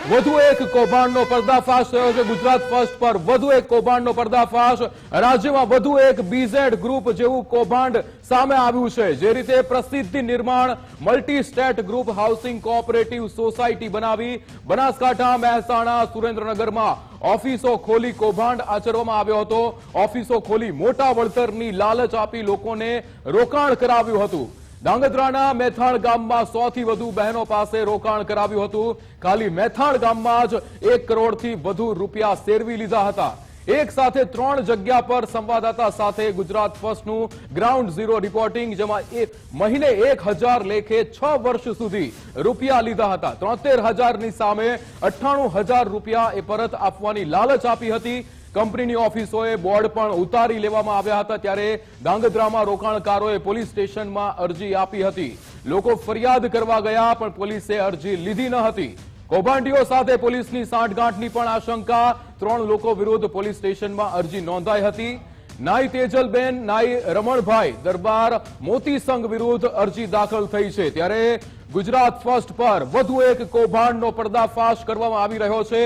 વધુ એક કૌભાંડનો પર્દાફાશ થયો છે। ગુજરાત ફર્સ્ટ પર વધુ એક કૌભાંડનો પર્દાફાશ। રાજ્યમાં વધુ એક બીઝેડ ગ્રુપ જેવું કૌભાંડ સામે આવ્યું છે। જે રીતે પ્રસિદ્ધિ નિર્માણ multi state group housing cooperative society બનાવી બનાસકાંઠા, મહેસાણા, સુરેન્દ્રનગરમાં ઓફિસો ખોલી કૌભાંડ આચરવામાં આવ્યો હતો। ઓફિસો ખોલી મોટા વળતરની લાલચ આપી લોકોને રોકાણ કરાવ્યું હતું। ધાંગધ્રાના મેથાણ ગામમાં 100 થી વધુ બહેનો પાસે રોકાણ કરાવ્યું હતું। ખાલી મેથાણ ગામમાં જ 1 કરોડથી વધુ રૂપિયા સેરવી લીધા હતા। એક સાથે 3 જગ્યા પર સંવાદદાતા સાથે ગુજરાત ફર્સ્ટનું ગ્રાઉન્ડ ઝીરો રિપોર્ટિંગ, જેમાં મહિને 1000 લેખે 6 વર્ષ સુધી રૂપિયા લીધા હતા। 73,000ની સામે 98,000 રૂપિયા એ પરત આપવાની લાલચ આપી હતી। કંપનીની ઓફિસોએ બોર્ડ પણ ઉતારી લેવામાં આવ્યા હતા। ત્યારે ધાંગધ્રામાં રોકાણકારોએ પોલીસ સ્ટેશનમાં અરજી આપી હતી। લોકો ફરિયાદ કરવા ગયા પણ પોલીસે અરજી લીધી ન હતી। કૌભાંડીઓ સાથે પોલીસની સાંઠગાંઠની પણ આશંકા। 3 લોકો વિરુદ્ધ પોલીસ સ્ટેશનમાં અરજી નોંધાઈ હતી। નાઈ તેજલબેન, નાઈ રમણભાઈ દરબાર મોતી સંઘ વિરુદ્ધ અરજી દાખલ થઈ છે। ત્યારે ગુજરાત ફર્સ્ટ પર વધુ એક કૌભાંડનો પર્દાફાશ કરવામાં આવી રહ્યો છે।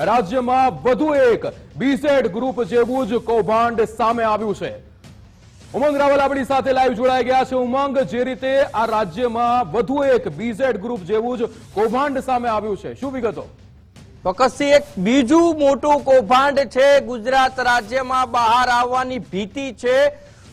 રાજ્યમાં વધુ એક બીઝેડ ગ્રુપ જેવું જ કૌભાંડ સામે આવ્યું છે। ઉમંગ રાવલ આપણી સાથે લાઈવ જોડાઈ ગયા છે। ઉમંગ, જે રીતે આ રાજ્યમાં વધુ એક બીઝેડ ગ્રુપ જેવું જ કૌભાંડ સામે આવ્યું છે, શું વિગતો? ચોક્કસથી એક બીજું મોટું કૌભાંડ છે ગુજરાત રાજ્યમાં બહાર આવવાની ભીતિ છે।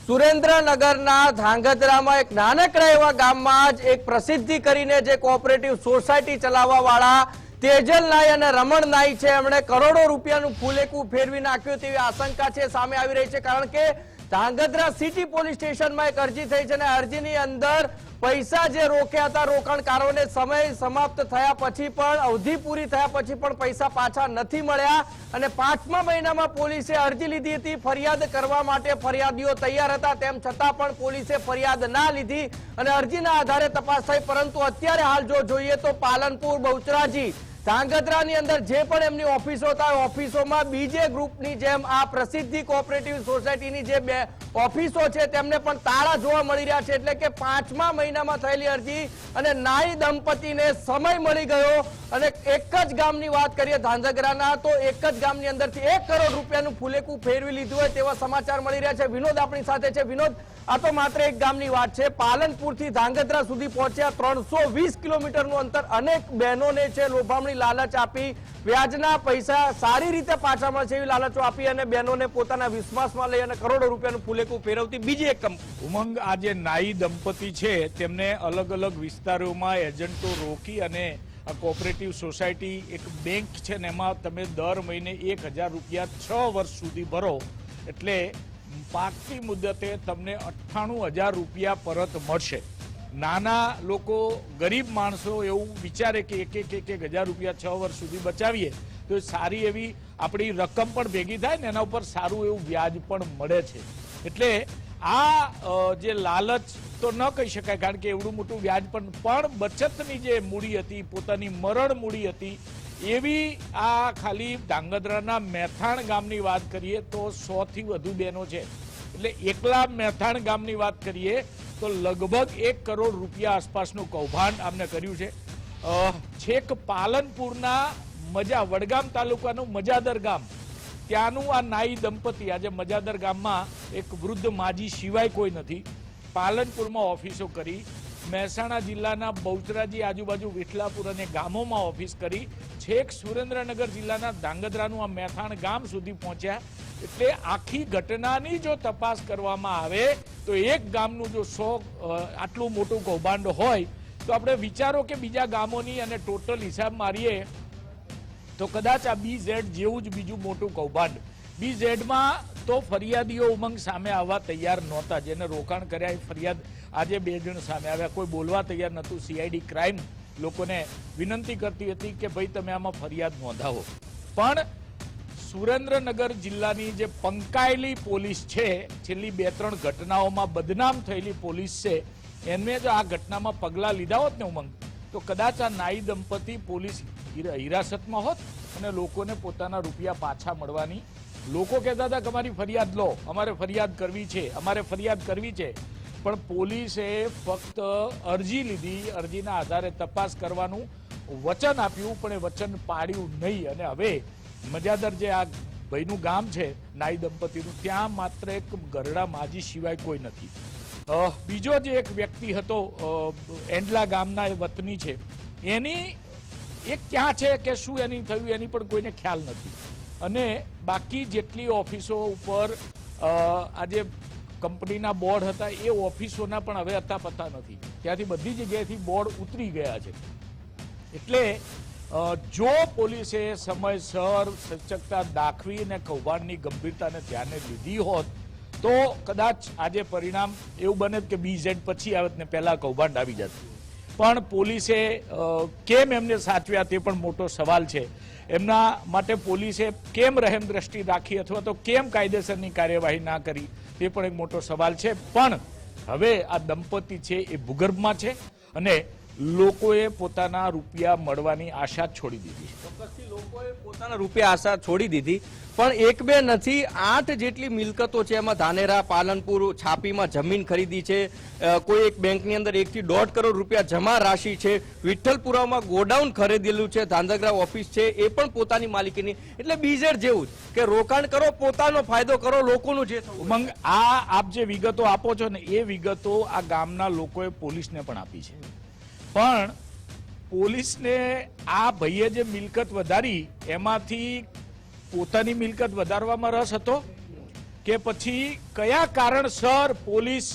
સુરેન્દ્રનગરના ધાંગધ્રામાં એક નાનકડા એવા ગામમાં જ એક પ્રસિદ્ધિ કરીને જે કોઓપરેટિવ સોસાયટી ચલાવવા વાળા તેજલ નાઈ અને રમણ નાઈ છે, એમણે કરોડો રૂપિયાનું ફૂલેકું ફેરવી નાખ્યું તેવી આશંકા છે સામે આવી રહી છે। કારણ કે ધાંગધ્રા સિટી પોલીસ સ્ટેશનમાં એક અરજી થઈ છે અને અરજીની અંદર પૈસા જે રોક્યા હતા રોકાણકારોને સમય સમાપ્ત થયા પછી પણ, અવધિ પૂરી થયા પછી પણ પૈસા પાછા નથી મળ્યા અને 5મા મહિનામાં પોલીસે અરજી લીધી હતી ફરિયાદ કરવા માટે। ફરિયાદીઓ તૈયાર હતા, તેમ છતાં પણ પોલીસે ફરિયાદ ના લીધી અને અરજીના આધારે તપાસ થઈ। પરંતુ અત્યારે હાલ જો જોઈએ તો પાલનપુર, બહુચરાજી, ધાંગધ્રાની અંદર જે પણ એમની ઓફિસો હતા, ઓફિસોમાં બીજે ગ્રુપની જેમ આ પ્રસિદ્ધિ કોઓપરેટિવ સોસાયટીની જે 2 ઓફિસો છે તેમને પણ તાળા જોવા મળી રહ્યા છે। એટલે કે 5મા મહિનામાં થયેલી અરજી અને નાઈ દંપતીને સમય મળી ગયો અને એક જ ગામની વાત કરીએ ધાંગધ્રાના, તો એક જ ગામની અંદરથી 1 કરોડ રૂપિયાનું ફૂલેકું ફેરવી લીધું હોય તેવા સમાચાર મળી રહ્યા છે। વિનોદ આપણી સાથે છે। વિનોદ, આ તો માત્ર એક ગામની વાત છે, પાલનપુરથી ધાંગધ્રા સુધી પહોંચ્યા 320 કિલોમીટરનું અંતર અનેક બહેનોને છે લોભામણી લાલચ આપી, વ્યાજના પૈસા સારી રીતે પાછા મળશે એવી લાલચો આપી અને બહેનોને પોતાના વિશ્વાસમાં લઈ અને કરોડો રૂપિયાનું ફૂલેકું ફેરવતી બીજી એક કંપની। ઉમંગ, આ જે નાઈ દંપતી છે તેમને અલગ અલગ વિસ્તારોમાં એજન્ટો રોકી અને આ કોઓપરેટિવ સોસાયટી એક બેંક છે ને એમાં તમે દર મહિને 1000 રૂપિયા 6 વર્ષ સુધી ભરો એટલે પાકતી મુદતે તમને 98,000 રૂપિયા પરત મળશે। નાના લોકો, ગરીબ માણસો એવું વિચારે કે એક 1000 રૂપિયા 6 વર્ષ સુધી બચાવીએ તો સારી એવી આપણી રકમ પણ ભેગી થાય ને એના ઉપર સારું એવું વ્યાજ પણ મળે છે। એટલે આ જે લાલચ તો ન કહી શકાય કારણ કે એવડું મોટું વ્યાજ પણ બચતની જે મૂડી હતી, પોતાની મરણ મૂડી હતી એવી આ ખાલી ધાંગધ્રાના મેથાણ ગામની વાત કરીએ તો 100 થી વધુ બહેનો છે। એટલે એકલા મેથાણ ગામની વાત કરીએ તો લગભગ 1 કરોડ રૂપિયા આસપાસનું કૌભાંડ આમને કર્યું છે। છેક પાલનપુરના વડગામ તાલુકાનું મજાદર ગામ, ત્યાંનું આ નાઈ દંપતી, આજે મજાદર ગામમાં એક વૃદ્ધ માજી સિવાય કોઈ નથી, પાલનપુરમાં ઓફિસો કરી, મહેસાણા જિલ્લાના બહુચરાજી આજુબાજુ વિઠલાપુર અને ગામોમાં ઓફિસ કરી, છેક સુરેન્દ્રનગર જિલ્લાના ધાંગધ્રાનું આ મેથાણ ગામ સુધી પહોંચ્યા। એટલે આખી ઘટનાની જો તપાસ કરવામાં આવે તો એક ગામનું જો 100 આટલું મોટું કૌભાંડ હોય તો આપણે વિચારો કે બીજા ગામોની અને ટોટલ હિસાબ મારીએ તો કદાચ આ બીઝેડ જેવું જ બીજું મોટું કૌભાંડ। બીઝેડમાં તો ફરિયાદીઓ ઉમંગ સામે આવવા તૈયાર નહોતા, જેને રોકાણ કર્યા એ ફરિયાદ આજે 2 જણ સામે આવ્યા, કોઈ બોલવા તૈયાર નહોતું। CID ક્રાઇમ લોકોને વિનંતી કરતી હતી કે ભાઈ તમે આમાં ફરિયાદ નોંધાવો, પણ સુરેન્દ્રનગર જિલ્લાની જે પંકાયેલી પોલીસ છે, છેલ્લી 2-3 ઘટનાઓમાં બદનામ થયેલી પોલીસ છે, એમને જો આ ઘટનામાં પગલાં લીધા હોત ને ઉમંગ, તો કદાચ આ નાઈ દંપતી પોલીસ હિરાસતમાં હોત અને લોકોને પોતાના રૂપિયા પાછા મળવાની। લોકો કહેતા હતા કે અમારી ફરિયાદ લો, અમારે ફરિયાદ કરવી છે, અમારે ફરિયાદ કરવી છે, પણ પોલીસે ફક્ત અરજી લીધી, અરજીના આધારે તપાસ કરવાનું વચન આપ્યું પણ એ વચન પાડ્યું નહીં અને હવે મજાદર જે આ ભાઈનું ગામ છે નાઈ દંપતીનું, ત્યાં માત્ર એક ગરડા માજી સિવાય કોઈ નથી. બીજો જે એક વ્યક્તિ હતો એન્ડલા ગામના એ વતની છે, એની એક ક્યાં છે કે શું એની થયું એની પણ કોઈને ખ્યાલ નથી. અને બાકી જેટલી ઓફિસો ઉપર આજે કંપનીના બોર્ડ હતા એ ઓફિસોના પણ હવે અતા પતા નથી. ત્યાંથી બધી જગ્યાએથી બોર્ડ ઉતરી ગયા છે. એટલે જો પોલીસે સમયસર સચકતા દાખવી અને કૌભાંડની ગંભીરતાને ધ્યાને લીધી હોત તો કદાચ આજે પરિણામ એવું બને કે BZ પછી આવત ને પહેલા કૌભાંડ આવી જતું. પણ પોલીસે કેમ એમને સાચવ્યા તે પણ મોટો સવાલ છે. એમના માટે પોલીસે કેમ રહેમ દ્રષ્ટિ રાખી અથવા તો કેમ કાયદેસરની કાર્યવાહી ના કરી તે પણ એક મોટો સવાલ છે. પણ હવે આ દંપતી છે એ ભૂગર્ભમાં છે અને લોકોએ પોતાના રૂપિયા મળવાની આશા છોડી દીધી. ચોક્કસથી લોકોએ પોતાના રૂપિયા આશા છોડી દીધી. પણ એક બે નથી, 8 જેટલી મિલકતો છે. એમાં ધાનેરા, પાલનપુર, છાપીમાં જમીન ખરીદી છે. કોઈ એક બેંકની અંદર 1 થી 1.5 કરોડ રૂપિયા જમા રાશિ છે. વિઠ્ઠલપુરામાં ગોડાઉન ખરીદેલું છે. ધાંધ્રા ઓફિસ છે એ પણ પોતાની માલિકીની. એટલે BZ જેવું જ કે રોકાણ કરો, પોતાનો ફાયદો કરો, લોકોનું જે થવું. ઉમંગ, આ આપ જે વિગતો આપો છો ને એ વિગતો આ ગામના લોકોએ પોલીસને પણ આપી છે. પણ પોલીસને આ ભાઈએ જે મિલકત વધારી એમાંથી પોતાની મિલકત વધારવામાં રસ હતો કે પછી કયા કારણસર પોલીસ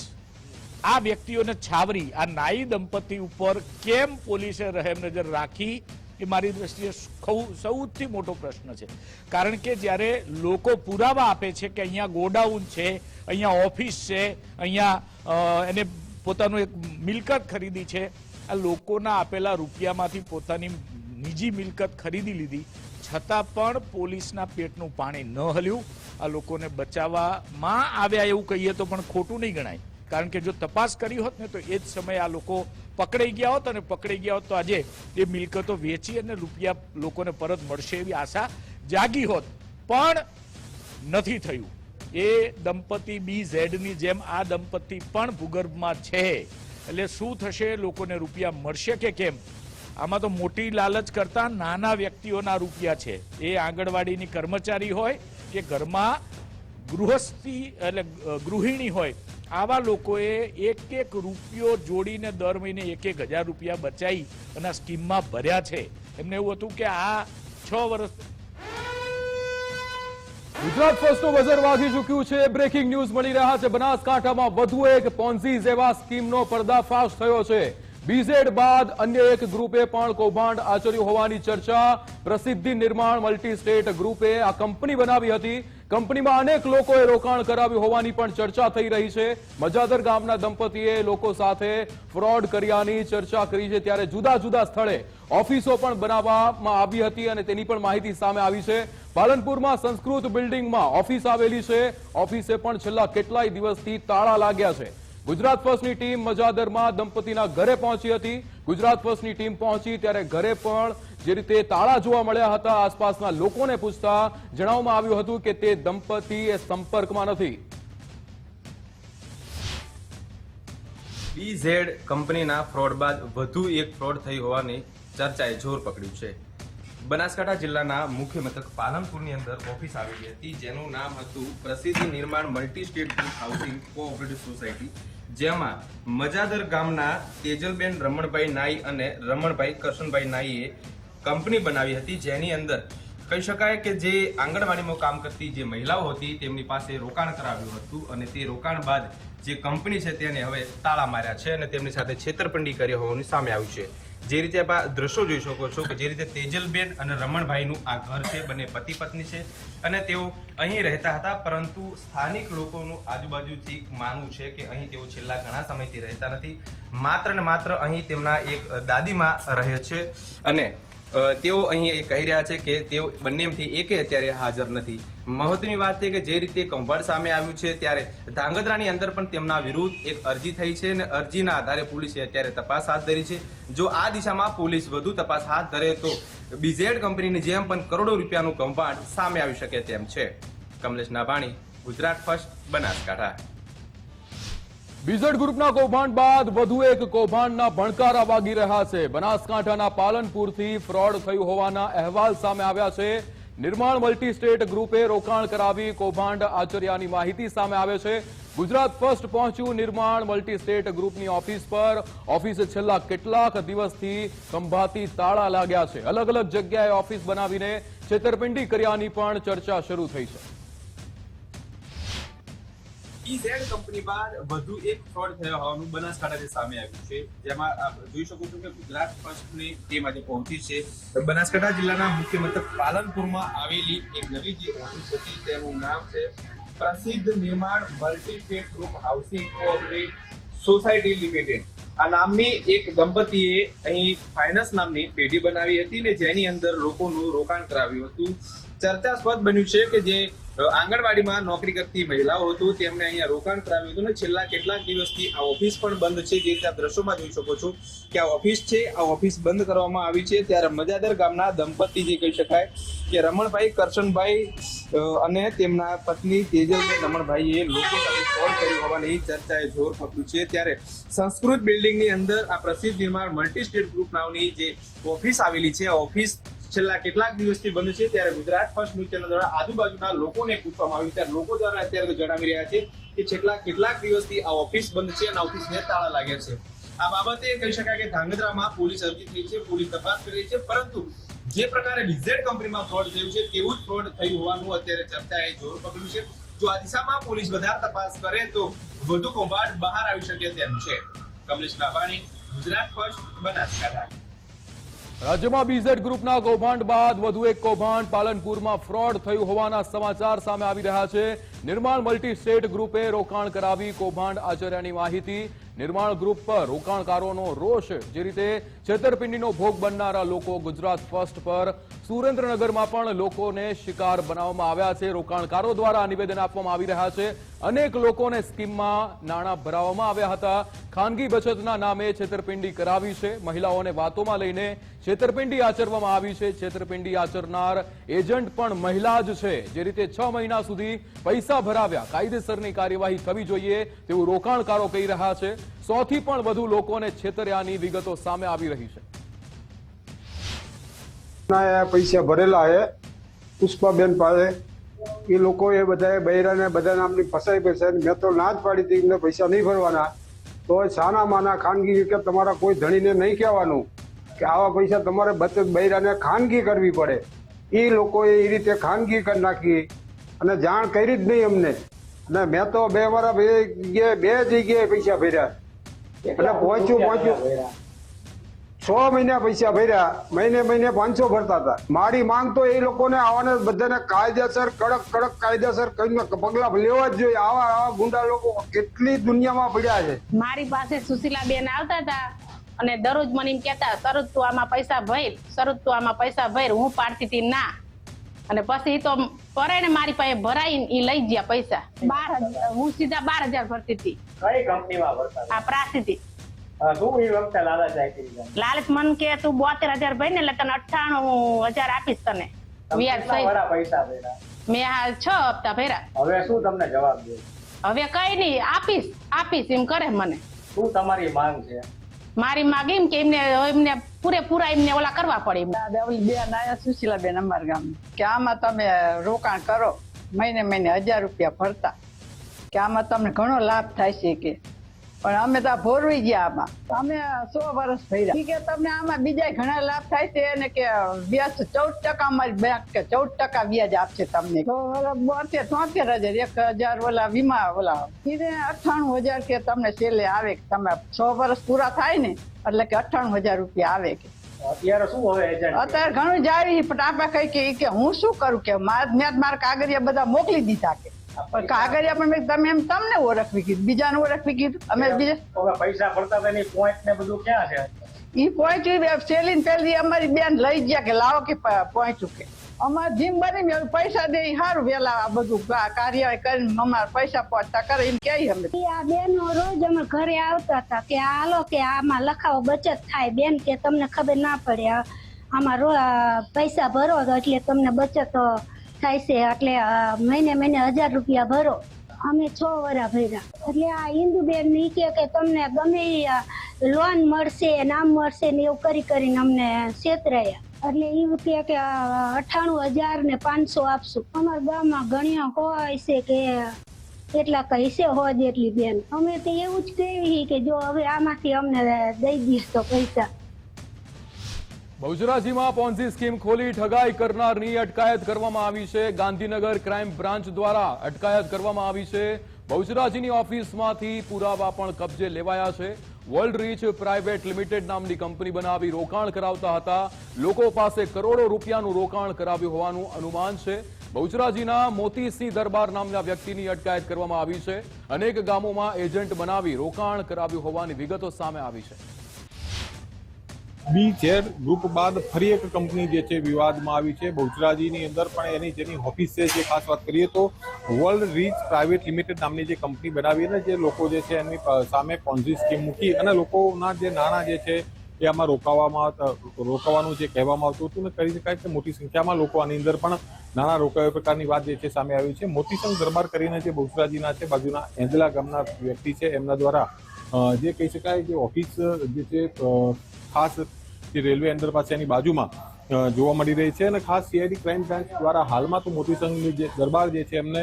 આ વ્યક્તિઓને છાવરી, આ નાઈ દંપતી ઉપર કેમ પોલીસે રહેમ નજર રાખી એ મારી દ્રષ્ટિએ સૌથી મોટો પ્રશ્ન છે. કારણ કે જ્યારે લોકો પુરાવા આપે છે કે અહીંયા ગોડાઉન છે, અહીંયા ઓફિસ છે, અહીંયા એને પોતાનું એક મિલકત ખરીદી છે, આ લોકોના આપેલા રૂપિયામાંથી પોતાની નિજી મિલકત ખરીદી લીધી છતાં પણ પોલીસના પેટનું પાણી ન હલ્યું. આ લોકોને બચાવવામાં આવ્યા એવું કહીએ તો પણ ખોટું નહીં ગણાય. કારણ કે જો તપાસ કરી હોત ને તો એ જ સમયે આ લોકો પકડાઈ ગયા હોત અને પકડાઈ ગયા હોત તો આજે એ મિલકતો વેચી અને રૂપિયા લોકોને પરત મળશે એવી આશા જાગી હોત. પણ નથી થયું. એ દંપતી BZની જેમ આ દંપતી પણ ભૂગર્ભમાં છે. એટલે શું થશે, લોકોને રૂપિયા મળશે કે કેમ? આમાં તો મોટી લાલચ કરતા નાના વ્યક્તિઓના રૂપિયા છે. એ આંગણવાડીની કર્મચારી હોય કે ઘરમાં ગૃહસ્થી એટલે ગૃહિણી હોય, આવા લોકોએ 1-1 રૂપિયો જોડીને દર મહિને 1-1 હજાર રૂપિયા બચાવી અને આ સ્કીમમાં ભર્યા છે. એમને એવું હતું કે આ 6 વર્ષ. ગુજરાત ફર્સ્ટનું બઝર વાગી ચૂક્યું છે. બ્રેકિંગ ન્યૂઝ મળી રહ્યા છે. બનાસકાંઠામાં વધુ એક પોન્ઝી જેવા સ્કીમનો પર્દાફાશ થયો છે. BZ બાદ અન્ય એક ગ્રુપે પણ કૌભાંડ આચર્યું હોવાની ચર્ચા. પ્રસિદ્ધિ નિર્માણ મલ્ટી સ્ટેટ ગ્રુપે આ કંપની બનાવી હતી. કંપનીમાં અનેક લોકોએ રોકાણ કરાવ્યું હોવાની પણ ચર્ચા થઈ રહી છે. મજાદર ગામના દંપતીએ લોકો સાથે ફ્રોડ કર્યાની ચર્ચા કરી છે. ત્યારે જુદા જુદા સ્થળે ઓફિસો પણ બનાવવામાં આવી હતી અને તેની પણ માહિતી સામે આવી છે. પાલનપુરમાં સંસ્કૃત બિલ્ડિંગમાં ઓફિસ આવેલી છે. ઓફિસે પણ છેલ્લા કેટલાય દિવસથી તાળા લાગ્યા છે. ગુજરાત ફર્સ્ટની ટીમ મજાદરમાં દંપતીના ઘરે પહોંચી હતી. ગુજરાત ફર્સ્ટની ટીમ પહોંચી ત્યારે ઘરે પણ જે રીતે તાળા જોવા મળ્યા હતા, આસપાસના લોકોને પૂછતા જણાવવામાં આવ્યું હતું કે તે દંપતી એ સંપર્કમાં નથી. BZ કંપનીના ફ્રોડ બાદ વધુ એક ફ્રોડ થઈ હોવાની ચર્ચાએ જોર પકડ્યું છે. બનાસકાંઠા જિલ્લાના મુખ્ય મથક પાલનપુરની અંદર ઓફિસ આવેલી હતી જેનું નામ હતું પ્રસિદ્ધિ નિર્માણ multi state group housing cooperative society, જેમાં મજાદર ગામના તેજલબેન રમણભાઈ નાઈ અને રમણભાઈ કરશનભાઈ નાઈએ કંપની બનાવી હતી. જેની અંદર કહી શકાય કે જે આંગણવાડીમાં કામ કરતી જે મહિલાઓ હતી તેમની પાસે રોકાણ કરાવ્યું હતું અને તે રોકાણ બાદ જે કંપની છે તેને હવે તાળા માર્યા છે અને તેમની સાથે છેતરપિંડી કરી હોવાનું સામે આવ્યું છે. જે રીતે આપ દ્રશ્યો જોઈ શકો છો કે જે રીતે તેજલબેન અને રમણભાઈનું આ ઘર છે, બંને પતિ પત્ની છે અને તેઓ અહીં રહેતા હતા. પરંતુ સ્થાનિક લોકોનું આજુબાજુથી માનવું છે કે અહીં તેઓ છેલ્લા ઘણા સમયથી રહેતા નથી. માત્ર ને માત્ર અહીં તેમના એક દાદીમાં રહે છે અને તેઓ અહીં કહી રહ્યા છે કે તેઓ બંનેમાંથી એકે અત્યારે હાજર નથી. મહત્વની વાત છે કે જે રીતે કૌભાંડ સામે આવ્યું છે ત્યારે ધાંગધ્રાની અંદર પણ તેમના વિરુદ્ધ એક અરજી થઈ છે અને અરજીના આધારે પોલીસે અત્યારે તપાસ હાથ ધરી છે. જો આ દિશામાં પોલીસ વધુ તપાસ હાથ ધરે તો BZ કંપનીની જેમ પણ કરોડો રૂપિયાનું કૌભાંડ સામે આવી શકે તેમ છે. કમલેશ નાભાણી, ગુજરાત ફર્સ્ટ, બનાસકાંઠા. બીઝેડ ગ્રુપના કૌભાંડ બાદ વધુ એક કૌભાંડના ભણકારા વાગી રહ્યા છે. બનાસકાંઠાના પાલનપુરથી ફ્રોડ થયું હોવાના અહેવાલ સામે આવ્યા છે. નિર્માણ મલ્ટી સ્ટેટ ગ્રુપે રોકાણ કરાવી કૌભાંડ આચર્યાની માહિતી સામે આવે છે. ગુજરાત ફર્સ્ટ પહોંચ્યું નિર્માણ મલ્ટી સ્ટેટ ગ્રુપની ઓફિસ પર. ઓફિસે છેલ્લા કેટલાક દિવસથી ખંભાતી તાળા લાગ્યા છે. અલગ અલગ જગ્યાએ ઓફિસ બનાવીને છેતરપિંડી કર્યાની પણ ચર્ચા શરૂ થઈ છે. બીઝેડ કંપની બાદ વધુ એક ફ્રોડ થયો હોવાનું બનાસકાંઠાથી સામે આવ્યું છે. જેમાં આપ જોઈ શકો છો કે ગુજરાત ફર્સ્ટની ટીમ આજે પહોંચી છે. બનાસકાંઠા જિલ્લાના મુખ્ય મથક પાલનપુરમાં આવેલી એક નવી જે ઓફિસ હતી તેનું નામ છે પ્રસિદ્ધ નિર્માણ multi state group housing cooperative society limited. આ નામની એક દંપતીએ અહીં ફાઇનાન્સ નામની પેઢી બનાવી હતી ને જેની અંદર લોકોનું રોકાણ કરાવ્યું હતું. ચર્ચાસ્પદ બન્યું છે કે જે આંગણવાડીમાં નોકરી કરતી મહિલાઓ હતું તેમને અહીંયા રોકાણ કરાવ્યું હતું ને છેલ્લા કેટલાક દિવસથી આ ઓફિસ પણ બંધ છે. જે રીતે આપ દ્રશ્યોમાં જોઈ શકો છો કે આ ઓફિસ છે, આ ઓફિસ બંધ કરવામાં આવી છે. ત્યારે મજાદર ગામના દંપતી જે કહી શકાય કે રમણભાઈ કરશનભાઈ અને તેમના પત્ની તેજલબેન રમણભાઈએ લોકો સાથે ફ્રોડ કર્યું હોવાની ચર્ચાએ જોર પકડ્યું છે. ત્યારે સંસ્કૃત બિલ્ડિંગની અંદર આ પ્રસિદ્ધ નિર્માણ મલ્ટી સ્ટેટ ગ્રુપ નામની જે ઓફિસ આવેલી છે આ ઓફિસ છેલ્લા કેટલાક દિવસથી બંધ છે. ત્યારે ગુજરાત ફર્સ્ટ ન્યૂઝ ચેનલ દ્વારા આજુબાજુના લોકોને પૂછવામાં આવ્યું ત્યારે લોકો દ્વારા અત્યારે જણાવી રહ્યા છે કે છેલ્લા કેટલાક દિવસથી આ ઓફિસ બંધ છે અને ઓફિસને તાળા લાગ્યા છે. આ બાબતે કહી શકાય કે ધાંગધ્રામાં પોલીસ અરજી થઈ છે, પોલીસ તપાસ કરી રહી છે. પરંતુ જે પ્રકારે બીઝેડ કંપનીમાં ફ્રોડ થયું છે તેવું જ ફ્રોડ થયું હોવાનું અત્યારે ચર્ચાએ જોર પકડ્યું છે. જો આ દિશામાં પોલીસ વધારે તપાસ કરે તો વધુ કૌભાંડ બહાર આવી શકે તેમ છે. કમલેશ લાભાણી, ગુજરાત ફર્સ્ટ, બનાસકાંઠા. રાજ્યમાં બીઝેડ ગ્રુપના કૌભાંડ બાદ વધુ એક કૌભાંડ પાલનપુરમાં ફ્રોડ થયું હોવાના સમાચાર સામે આવી રહ્યા છે. નિર્માણ મલ્ટી સ્ટેટ ગ્રુપે રોકાણ કરાવી કૌભાંડ આચર્યાની માહિતી. નિર્માણ ગ્રુપ પર રોકાણકારોનો રોષ. જે રીતે છેતરપિંડીનો ભોગ બનનારા લોકો ગુજરાત ફર્સ્ટ પર સુરેન્દ્રનગરમાં પણ લોકોને શિકાર બનાવવામાં આવ્યા છે. રોકાણકારો દ્વારા નિવેદન આપવામાં આવી રહ્યા છે. અનેક લોકોને સ્કીમમાં નાણાં ભરાવવામાં આવ્યા હતા. ખાનગી બચતના નામે છેતરપિંડી કરાવી છે. મહિલાઓને વાતોમાં લઈને છેતરપિંડી આચરવામાં આવી છે. છેતરપિંડી આચરનાર એજન્ટ પણ મહિલા જ છે. જે રીતે 6 મહિના સુધી પૈસા ભરાવ્યા, કાયદેસરની કાર્યવાહી થવી જોઈએ તેવું રોકાણકારો કહી રહ્યા છે. 100 થી પણ વધુ લોકોને છેતર્યાની વિગતો સામે આવી રહી છે. પૈસા ભરેલા હે પુષ્પાબેન પાસે. એ લોકો એ બધા બૈરાને બધા નામની ફસાઈ પૈસા મેં તો ના જ પાડી હતી એમને પૈસા નહીં ભરવાના. તો સાના માના ખાનગી કે તમારા કોઈ ધણીને નહીં કહેવાનું કે આવા પૈસા તમારે બચત બૈરાને ખાનગી કરવી પડે. એ લોકોએ એ રીતે ખાનગી કરી નાખી અને જાણ કરી જ નહીં અમને. અને મેં તો બે જગ્યાએ પૈસા ભર્યા એટલે પહોંચ્યું 6 મહિના પૈસા ભર્યા. મહિને 500 ભરતા હતા. મારી માંગ તો એ લોકોને આવાને બધાને કાયદેસર કડક કાયદેસર કરીને પગલા લેવા જ જોઈએ. આવા ગુંડા લોકો કેટલી દુનિયામાં પડ્યા છે. મારી પાસે સુશીલાબેન આવતા હતા અને દરરોજ મને એમ કહેતા શરદ તું આમાં પૈસા ભર, શરદ તું આમાં પૈસા ભર. હું પાડતી હતી ના. અને પછી તો પરાઈને મારી પાસે ભરાઈને એ લઈ ગયા પૈસા. 12,000 હું સીધા 12,000 ભરતી હતી. કઈ કંપનીમાં ભરતા? આ પ્રાસિદ્ધિ. શું એ વખતે લાલચ આપી? લાલચ મન કે તું 72,000 ભર ને એટલે તને 98,000 આપીશ તને વ્યાજ સહિત. પૈસા ભર્યા? મેં 6 હપ્તા ભર્યા. હવે શું તમને જવાબ દે? હવે કઈ નહીં, આપીશ એમ કરે મને. શું તમારી માંગ છે? મારી માંગ એમ કે એમને પૂરેપૂરા એમને ઓલા કરવા પડે. બેન આયા સુશીલાબેન અમારા ગામ કે આમાં તમે રોકાણ કરો, મહિને 1000 રૂપિયા ભરતા કે આમાં તમને ઘણો લાભ થાય છે કે. પણ અમે તો ભોરવી ગયા આમાં. અમે 100 વર્ષ ભર્યા કે તમને આમાં બીજા ઘણા લાભ થાય છે ને કે વ્યાજ 14% અમારી બેંક કે 14% વ્યાજ આપશે તમને. તો 73,000 1,000 ઓલા વીમા ઓલા 98,000 કે તમને છેલ્લે આવે કે તમે 100 વર્ષ પૂરા થાય ને એટલે કે 98,000 રૂપિયા આવે કે. અત્યારે શું હવે એજન્ટ? અત્યારે ઘણું જાવી પણ આપણે કઈ કે હું શું કરું કે મારા કાગળિયા બધા મોકલી દીધા કે. પણ કાગળિયા પણ તમે એમ તમને ઓળખવી કીધું, બીજાને ઓળખવી કીધું. અમે બીજા પૈસા ભરતા હતા એની પોઈન્ટ ને બધું ક્યાં છે? ઈ પોઈન્ટ સેલિંગ પેલી અમારી બેન લઈ ગયા કે લાવો કે પહોંચ્યું કે. અમારે જીમ બની પૈસા દે સારું વેલા આ બધું કાર્યવાહી કરીને અમારે પૈસા પહોંચતા કરે એમ કે અમે. આ બેનો રોજ અમે ઘરે આવતા હતા કે હાલો કે આમાં લખાવો બચત થાય. બેન કે તમને ખબર ના પડે, આમાં પૈસા ભરો એટલે તમને બચત થાય છે. એટલે મહિને 1000 રૂપિયા ભરો અમે 6 વર્ષ ભર્યા. એટલે આ ઇન્દુબેન ઈ કે તમને ગમે ઈ લોન મળશે નામ મળશે ને એવું કરીને અમને છેતરાયા. એટલે ઈ કે 98,500 આપશું. અમારા ગામમાં ગણ્યા હોય છે કે એટલા કહી છે હોજ એટલી બેન. અમે તો એવું જ કહેવી કે જો હવે આમાંથી અમને દઈ દઈશ તો પૈસા. બહુચરાજીમાં પોન્ઝી સ્કીમ ખોલી ઠગાઈ કરનારની અટકાયત કરવામાં આવી છે. ગાંધીનગર ક્રાઇમ બ્રાન્ચ દ્વારા અટકાયત કરવામાં આવી છે. બહુચરાજીની ઓફિસમાંથી પુરાવા પણ કબજે લેવાયા છે. વર્લ્ડ રીચ પ્રાઇવેટ લિમિટેડ નામની કંપની બનાવી રોકાણ કરાવતા હતા. લોકો પાસે કરોડો રૂપિયાનું રોકાણ કરાવ્યું હોવાનું અનુમાન છે. બહુચરાજીના મોતીસિંહ દરબાર નામના વ્યક્તિની અટકાયત કરવામાં આવી છે. અનેક ગામોમાં એજન્ટ બનાવી રોકાણ કરાવ્યું હોવાની વિગતો સામે આવી છે. BZ ગ્રુપ બાદ ફરી એક કંપની જે છે વિવાદમાં આવી છે. બહુચરાજીની અંદર પણ જેની ઓફિસ છે, જે ખાસ વાત કરીએ તો વર્લ્ડ રીચ પ્રાઇવેટ લિમિટેડ નામની જે કંપની બનાવી અને જે લોકો જે છે એની સામે પોન્ઝી સ્કીમ મૂકી અને લોકોના જે નાણાં જે છે એ આમાં રોકાવાનું જે કહેવામાં આવતું હતું ને કહી શકાય કે મોટી સંખ્યામાં લોકો આની અંદર પણ નાણાં રોકાયા પ્રકારની વાત જે છે સામે આવી છે. મોતીસિંહ દરબાર કરીને જે બહુચરાજીના છે, બાજુના એંદલા ગામના વ્યક્તિ છે, એમના દ્વારા જે કહી શકાય કે ઓફિસ જે છે ખાસ જે રેલવે અંડરપાસ એની બાજુમાં જોવા મળી રહી છે અને ખાસ CID ક્રાઇમ બ્રાન્ચ દ્વારા હાલમાં તો મોતીસિંહની જે દરબાર જે છે એમને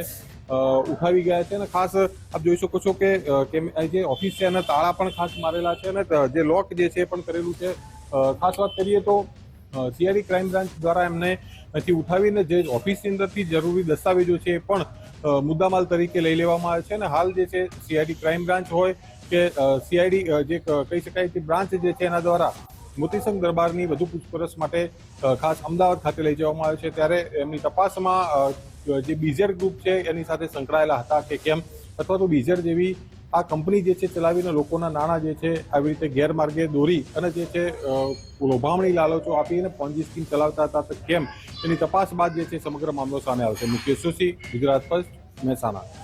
ઉઠાવી ગયા છે અને ખાસ આપ જોઈ શકો છો કે જે ઓફિસ છે એના તાળા પણ ખાસ મારેલા છે અને જે લોક જે છે પણ કરેલું છે. ખાસ વાત કરીએ તો CID ક્રાઇમ બ્રાન્ચ દ્વારા એમને નથી ઉઠાવીને જે ઓફિસની અંદરથી જરૂરી દસ્તાવેજો છે એ પણ મુદ્દામાલ તરીકે લઈ લેવામાં આવે છે અને હાલ જે છે CID ક્રાઇમ બ્રાન્ચ હોય કે CID જે કહી શકાય કે બ્રાન્ચ જે છે એના દ્વારા મોતીસિંહ દરબારની વધુ પૂછપરછ માટે ખાસ અમદાવાદ ખાતે લઈ જવામાં આવે છે. ત્યારે એમની તપાસમાં જે BZ ગ્રુપ છે એની સાથે સંકળાયેલા હતા કે કેમ, અથવા તો BZ જેવી આ કંપની જે છે ચલાવીને લોકોના નાણાં જે છે આવી રીતે ગેરમાર્ગે દોરી અને જે છે લોભામણી લાલચો આપીને પોન્ઝી સ્કીમ ચલાવતા હતા તો કેમ, એની તપાસ બાદ જે છે સમગ્ર મામલો સામે આવશે. મુકેશ જોશી, ગુજરાત ફર્સ્ટ, મહેસાણા.